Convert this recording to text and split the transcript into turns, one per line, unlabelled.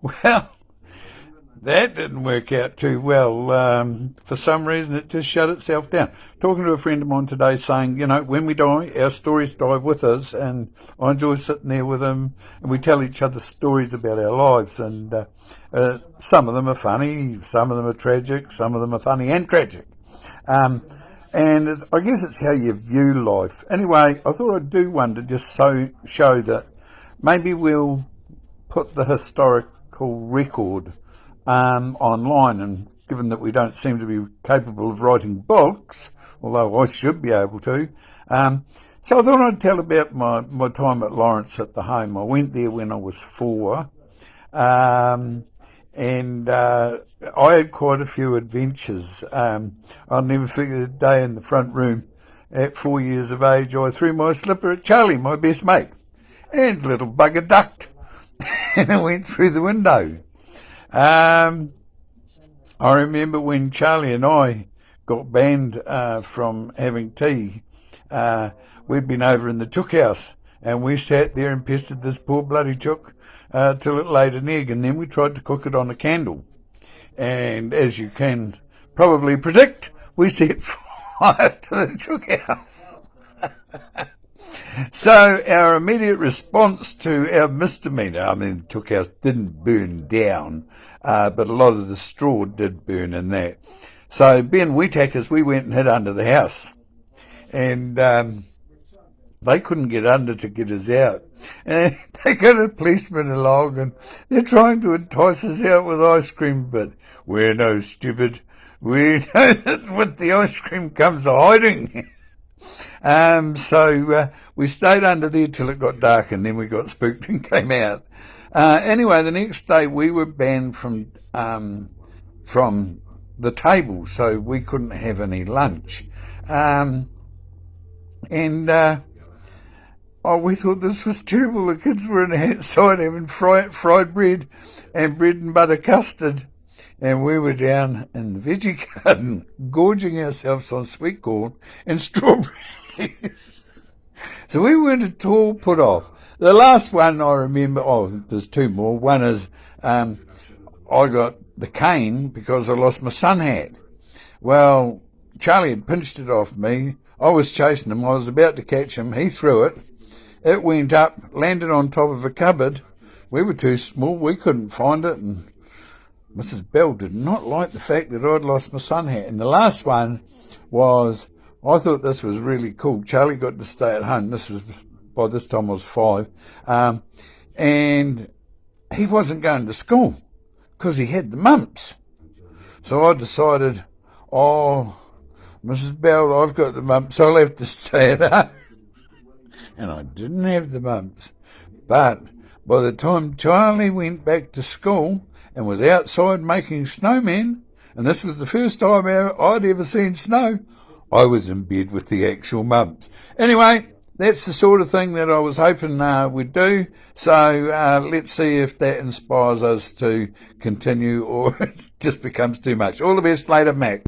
Well, that didn't work out too well. For some reason, it just shut itself down. Talking to a friend of mine today saying, when we die, our stories die with us, and I enjoy sitting there with him, and we tell each other stories about our lives, and some of them are funny, some of them are tragic, some of them are funny and tragic. And I guess it's how you view life. Anyway, I thought I'd do one to just show that maybe we'll put the historical record online, and given that we don't seem to be capable of writing books, although I should be able to, so I thought I'd tell about my time at Lawrence at the home. I went there when I was 4, and I had quite a few adventures. I'll never forget the day in the front room at 4 years of age. I threw my slipper at Charlie, my best mate, and the little bugger ducked and it went through the window. I remember when Charlie and I got banned from having tea. We'd been over in the chook house, and we sat there and pestered this poor bloody chook till it laid an egg, and then we tried to cook it on a candle. And as you can probably predict, we set fire to the chook house. So our immediate response to our misdemeanour, the chook house didn't burn down, but a lot of the straw did burn in that. So being wheathackers, we went and hid under the house, and they couldn't get under to get us out. And they got a policeman along, and they're trying to entice us out with ice cream, but we're no stupid. We know that with the ice cream comes a hiding. So we stayed under there till it got dark, and then we got spooked and came out. Anyway, the next day we were banned from the table, so we couldn't have any lunch. We thought this was terrible. The kids were inside having fried bread and bread and butter custard, and we were down in the veggie garden gorging ourselves on sweet corn and strawberries. So we weren't at all put off. The last one I remember, there's two more. One is I got the cane because I lost my sun hat. Well, Charlie had pinched it off me. I was chasing him. I was about to catch him. He threw it. It went up, landed on top of a cupboard. We were too small. We couldn't find it. And Mrs. Bell did not like the fact that I'd lost my sun hat. And the last one was, I thought this was really cool. Charlie got to stay at home. By this time I was 5. And he wasn't going to school because he had the mumps. So I decided, Mrs. Bell, I've got the mumps. I'll have to stay at home. And I didn't have the mumps. But by the time Charlie went back to school and was outside making snowmen, and this was the first time I'd ever seen snow, I was in bed with the actual mumps. Anyway, that's the sort of thing that I was hoping we'd do. So let's see if that inspires us to continue, or it just becomes too much. All the best later, Mac.